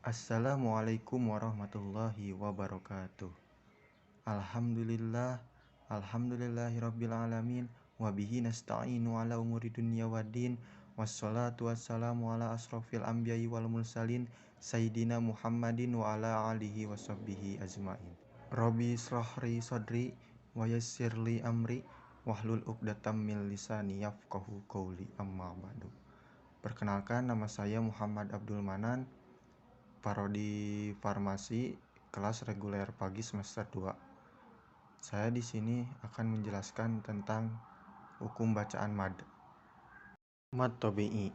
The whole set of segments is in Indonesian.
Assalamualaikum warahmatullahi wabarakatuh. Alhamdulillahirabbil alamin wa bihi nasta'inu ala umuri dunya waddin wassalatu wassalamu ala asrofil anbiya'i wal mursalin sayyidina Muhammadin wa ala alihi washabbihi ajmain. Rabbi israhli sadri wa yassirli amri wahlul 'uqdatam min lisani yafqahu qawli amma ba'du. Perkenalkan, nama saya Muhammad Abdul Manan, Prodi Farmasi, kelas reguler pagi semester 2. Saya di sini akan menjelaskan tentang hukum bacaan mad. Mad tabi'i.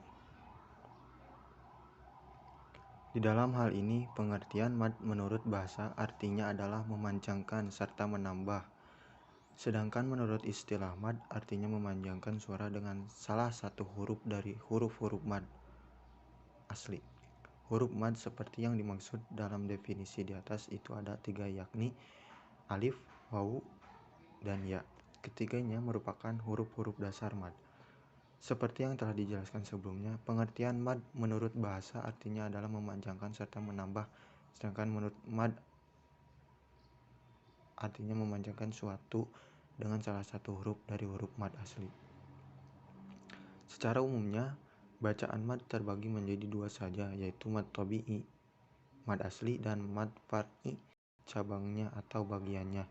Di dalam hal ini, pengertian mad menurut bahasa artinya adalah memanjangkan serta menambah. Sedangkan menurut istilah mad artinya memanjangkan suara dengan salah satu huruf dari huruf-huruf mad asli. Huruf mad seperti yang dimaksud dalam definisi di atas itu ada 3, yakni alif, wawu, dan ya. Ketiganya merupakan huruf-huruf dasar mad. Seperti yang telah dijelaskan sebelumnya, pengertian mad menurut bahasa artinya adalah memanjangkan serta menambah, sedangkan menurut mad artinya memanjangkan suatu dengan salah satu huruf dari huruf mad asli. Secara umumnya, bacaan mad terbagi menjadi 2 saja, yaitu mad tabi'i, mad asli, dan mad far'i, cabangnya atau bagiannya.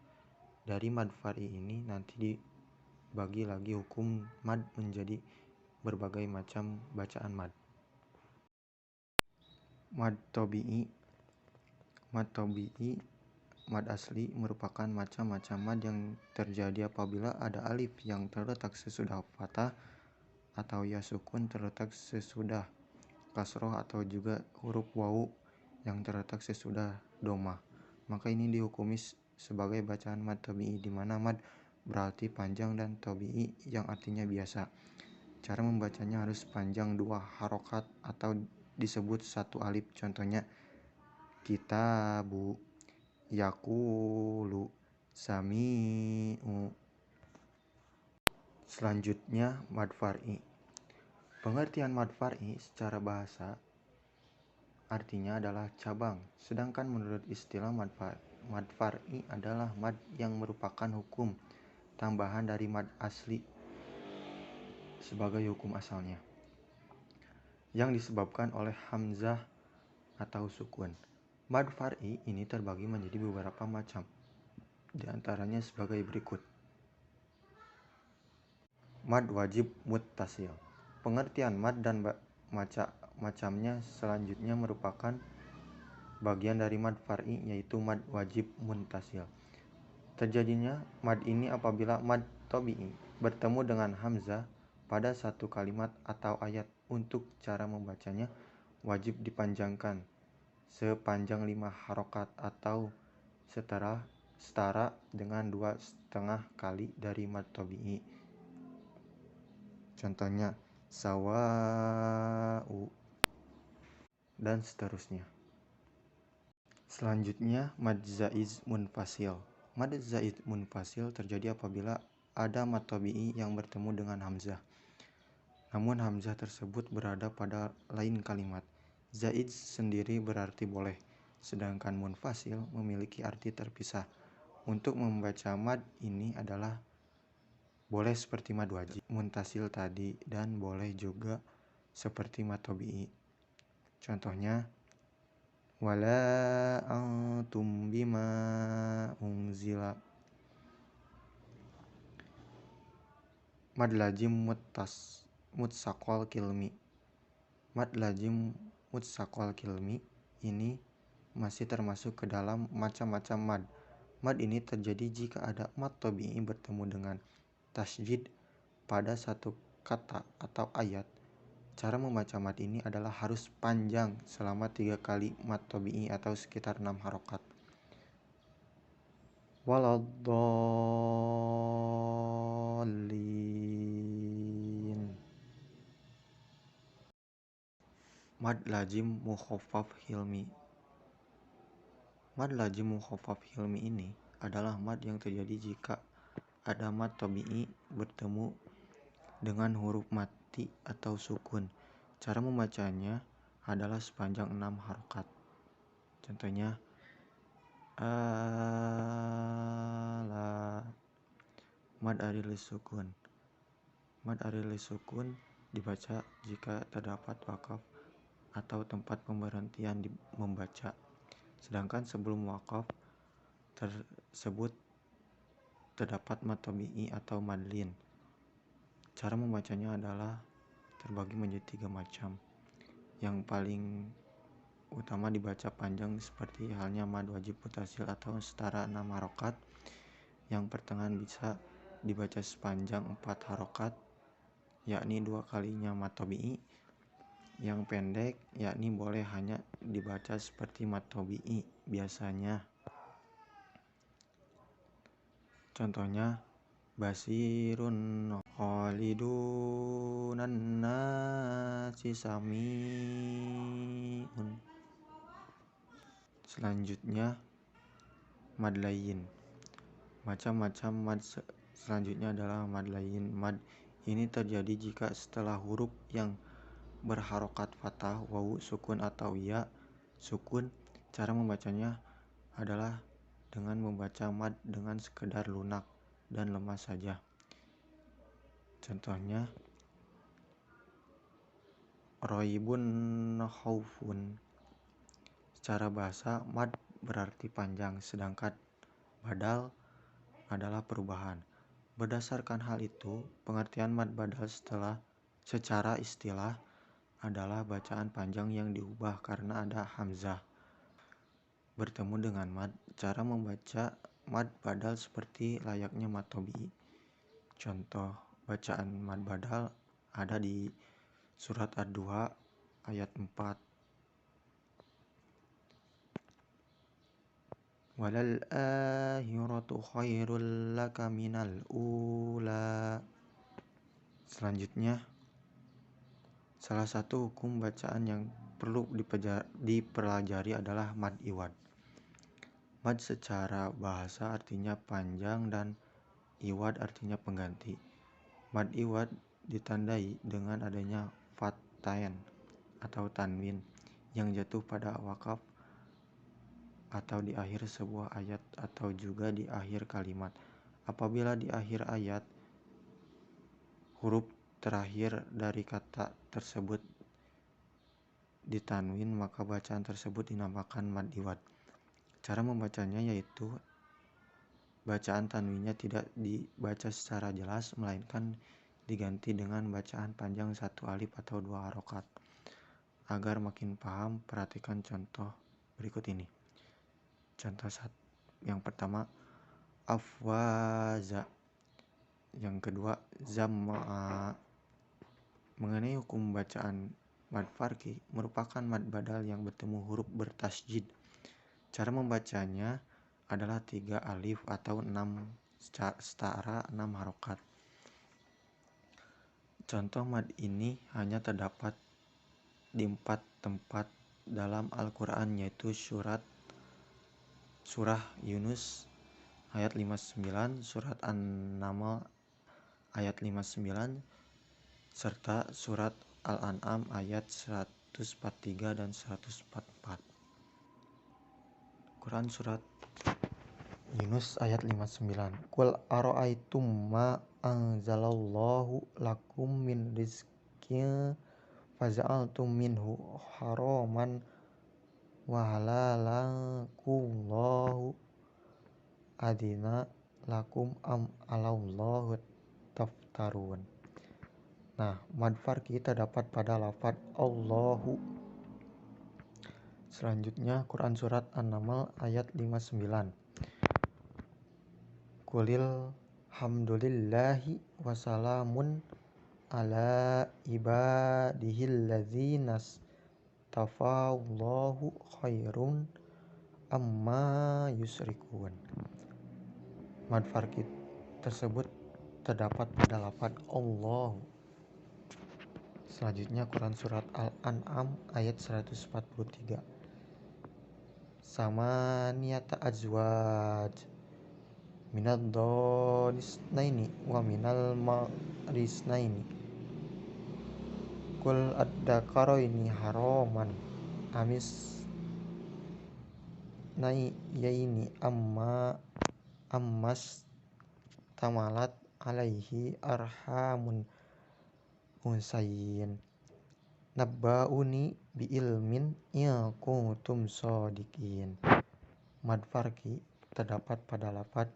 Dari mad far'i ini nanti dibagi lagi hukum mad menjadi berbagai macam bacaan mad. Mad tabi'i, mad asli merupakan macam-macam mad yang terjadi apabila ada alif yang terletak sesudah fathah atau ya sukun terletak sesudah kasroh atau juga huruf wawu yang terletak sesudah domah. Maka ini dihukumi sebagai bacaan mad tabi'i, di mana mad berarti panjang dan tabi'i yang artinya biasa. Cara membacanya harus panjang 2 harokat atau disebut 1 alif. Contohnya kitabu, yakulu, sami'u. Selanjutnya mad far'i. Pengertian mad far'i secara bahasa artinya adalah cabang. Sedangkan menurut istilah mad far'i adalah mad yang merupakan hukum tambahan dari mad asli sebagai hukum asalnya, yang disebabkan oleh hamzah atau sukun. Mad far'i ini terbagi menjadi beberapa macam, di antaranya sebagai berikut. Mad wajib muttasil. Pengertian mad dan macamnya selanjutnya merupakan bagian dari mad far'i, yaitu mad wajib muttasil. Terjadinya mad ini apabila mad tabi'i bertemu dengan hamzah pada satu kalimat atau ayat. Untuk cara membacanya wajib dipanjangkan sepanjang 5 harokat atau setara dengan 2,5 kali dari mad tabi'i. Contohnya sawa'u, dan seterusnya. Selanjutnya mad zaiz munfasil. Mad zaiz munfasil terjadi apabila ada mad tabi'i yang bertemu dengan hamzah, namun hamzah tersebut berada pada lain kalimat. Zaiz sendiri berarti boleh, sedangkan munfasil memiliki arti terpisah. Untuk membaca mad ini adalah boleh seperti mad wajib muntasil tadi, dan boleh juga seperti mad tabi'i. Contohnya wala antum bima unzila. Mad lazim mutsaqal kilmi. Mad lazim mutsaqal kilmi ini masih termasuk ke dalam macam-macam mad. Mad ini terjadi jika ada mad tabi'i bertemu dengan tasydid pada satu kata atau ayat. Cara membaca mad ini adalah harus panjang selama 3 kali mad tabi'i atau sekitar 6 harokat. Waladdallin. Mad lazim mukhaffaf hilmi. Mad lazim mukhaffaf hilmi ini adalah mad yang terjadi jika ada mad tabi'i bertemu dengan huruf mati atau sukun. Cara membacanya adalah sepanjang 6 harokat. Contohnya ala, mad ari lisukun. Mad ari lisukun dibaca jika terdapat wakaf atau tempat pemberhentian membaca. Sedangkan sebelum wakaf tersebut terdapat mad tabi'i atau mad lin. Cara membacanya adalah terbagi menjadi 3 macam. Yang paling utama dibaca panjang seperti halnya mad wajib mutasil atau setara 6 harokat. Yang pertengahan bisa dibaca sepanjang 4 harokat, yakni 2 kalinya mad tabi'i. Yang pendek yakni boleh hanya dibaca seperti mad tabi'i biasanya. Contohnya basirun khalidunan nasi sami'un. Selanjutnya mad layin. Macam-macam mad selanjutnya adalah mad layin. Mad ini terjadi jika setelah huruf yang berharokat fathah, wawu sukun atau ya sukun. Cara membacanya adalah dengan membaca mad dengan sekedar lunak dan lemas saja. Contohnya roibun khaufun. Secara bahasa mad berarti panjang, sedangkan badal adalah perubahan. Berdasarkan hal itu, pengertian mad badal secara istilah adalah bacaan panjang yang diubah karena ada hamzah bertemu dengan mad. Cara membaca mad badal seperti layaknya mad tabi'i. Contoh bacaan mad badal ada di surat Ad-Duha ayat 4. Walal akhiratu khairul laka minal ula. Selanjutnya, salah satu hukum bacaan yang perlu dipelajari adalah mad iwad. Mad secara bahasa artinya panjang dan iwad artinya pengganti. Mad iwad ditandai dengan adanya fathah atau tanwin yang jatuh pada wakaf atau di akhir sebuah ayat atau juga di akhir kalimat. Apabila di akhir ayat huruf terakhir dari kata tersebut ditanwin, maka bacaan tersebut dinamakan mad iwad. Cara membacanya yaitu bacaan tanwinnya tidak dibaca secara jelas, melainkan diganti dengan bacaan panjang 1 alif atau 2 harokat. Agar makin paham, perhatikan contoh berikut ini. Contoh yang pertama afwaza, yang kedua zam'a. Mengenai hukum bacaan mad farqi merupakan mad badal yang bertemu huruf bertasjid. Cara membacanya adalah 3 alif atau 6 setara 6 harokat. Contoh mad ini hanya terdapat di 4 tempat dalam Al-Quran, yaitu surah Yunus ayat 59, surat An-Naml ayat 59, serta surat Al-An'am ayat 143 dan 144. Quran surat Yunus ayat 59. Qul ara'aitum ma anzalallahu lakum min rizqin faja'altum minhu haraman wa halalan kullahu adina lakum am alallahu taftarun. Nah, mad farqi terdapat pada lafaz Allahu. Selanjutnya Quran surat An-Naml ayat 59. Qulil hamdulillahi wasalamun ala ibadihil ladzinas tafallahu khairun amma yusrikun. Mad farqi tersebut terdapat pada lafaz Allah. Selanjutnya Quran surat Al-An'am ayat 143. Samaniyata azwaj minad donisnaini wa minal ma'risnaini Qul ad-dzakaraini haraman amis yaini ammas tamalat alaihi arhamun unsayin nabba'uni bi ilmin in kuntum shodiqin. Mad farqi terdapat pada lafaz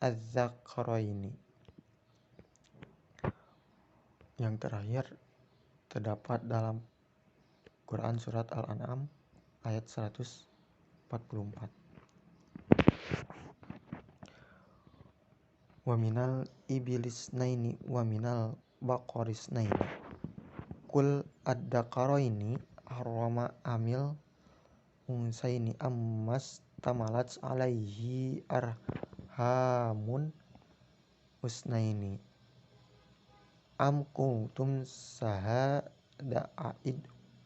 az-zakaraini. Yang terakhir terdapat dalam Quran surat Al-An'am ayat 144. Wa minal ibilisnaini wa minal baqarisnaini kul ad-daqaraini harrama amil unsaini ammas tamalat alaihi arhamun usnaini am kuntum sahada'id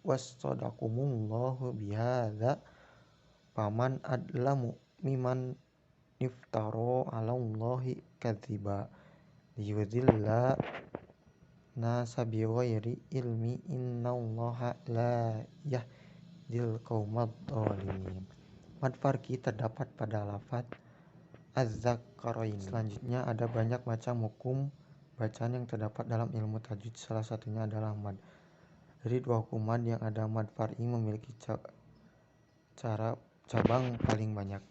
wassadaqumullahu bihadza faman adlamu miman iftara 'alallahi kadziba liyudilla nasa bighairi ilmi innallaha la yahdil qaumadh dhalimin. Mad farqi terdapat pada lafaz az-zakarain. Selanjutnya ada banyak macam hukum bacaan yang terdapat dalam ilmu tajwid. Salah satunya adalah mad. Dari dua hukum mad yang ada, mad far'i memiliki cabang paling banyak.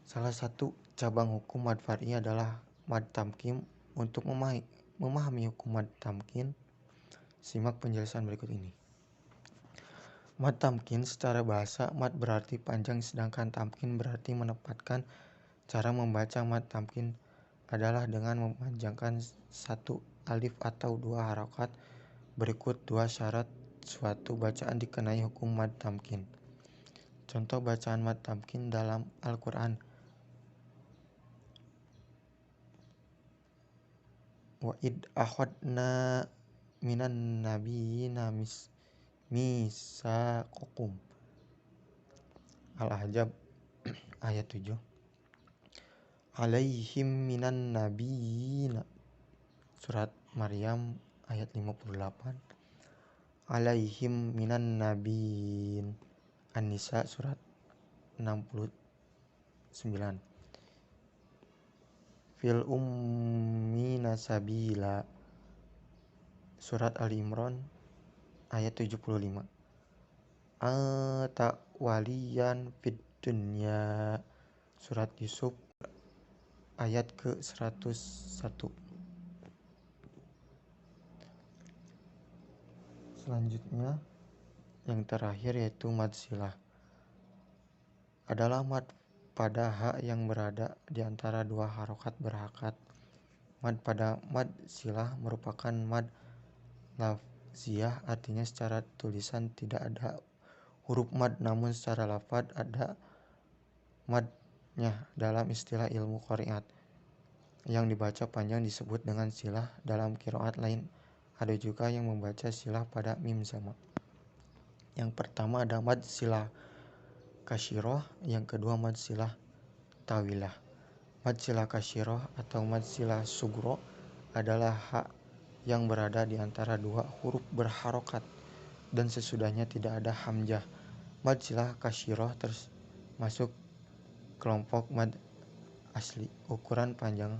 Salah satu cabang hukum mad far'i adalah mad tamkin. Untuk memahami hukum mad tamkin, simak penjelasan berikut ini. Mad tamkin secara bahasa, mad berarti panjang sedangkan tamkin berarti menempatkan. Cara membaca mad tamkin adalah dengan memanjangkan satu alif atau dua harokat. Berikut dua syarat suatu bacaan dikenai hukum mad tamkin. Contoh bacaan mad tamkin dalam Al-Quran. Wa id akhadna minan nabiyyina misaqakum. Al-Ahzab ayat 7. Alaihim minan nabiyyina. Surat Maryam ayat 58. Alaihim minan nabiyyin. An-Nisa surat 69. Fil ummina sabila. Surat Al-Imran ayat 75. Ata waliyan fid dunya. Surat Yusuf ayat ke-101. Selanjutnya yang terakhir yaitu mad silah. Adalah mad pada ha yang berada di antara dua harokat berhakat. Mad pada mad silah merupakan mad lafziyah, artinya secara tulisan tidak ada huruf mad, namun secara lafaz ada madnya. Dalam istilah ilmu qiraat, yang dibaca panjang disebut dengan silah. Dalam qiraat lain ada juga yang membaca silah pada mim sama. Yang pertama ada mad silah kasyiroh, yang kedua mad silah tawilah. Mad silah kasyiroh atau mad silah sugro adalah ha yang berada di antara dua huruf berharokat dan sesudahnya tidak ada hamzah. Mad silah kasyiroh termasuk kelompok mad asli. Ukuran panjang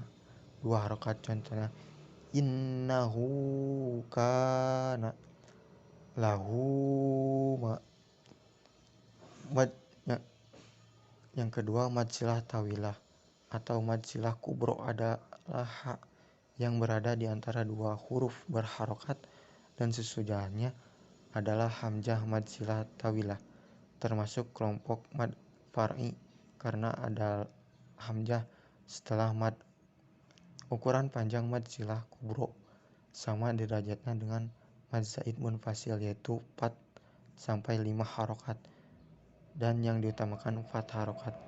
dua harokat, contohnya innahu kana lahu ma. Mad yang kedua mad silah tawilah atau mad silah kubro adalah ha yang berada di antara dua huruf berharokat dan sesudahnya adalah hamzah. Mad silah tawilah termasuk kelompok mad far'i karena ada hamzah setelah mad. Ukuran panjang mad silah kubro sama derajatnya dengan mad zaid munfasil, yaitu 4 sampai 5 harokat, dan yang diutamakan 4 harokat.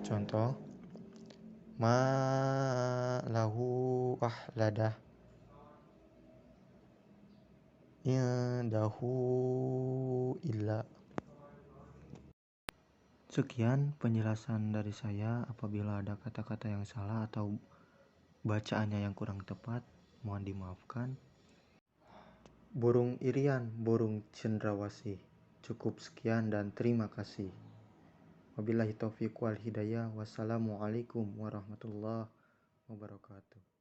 Contoh ma lahu ahladah, indahu illa. Sekian penjelasan dari saya. Apabila ada kata-kata yang salah atau bacaannya yang kurang tepat, mohon dimaafkan. Burung irian, burung cendrawasih. Cukup sekian dan terima kasih. Wabillahi taufiq wal hidayah. Wassalamualaikum warahmatullahi wabarakatuh.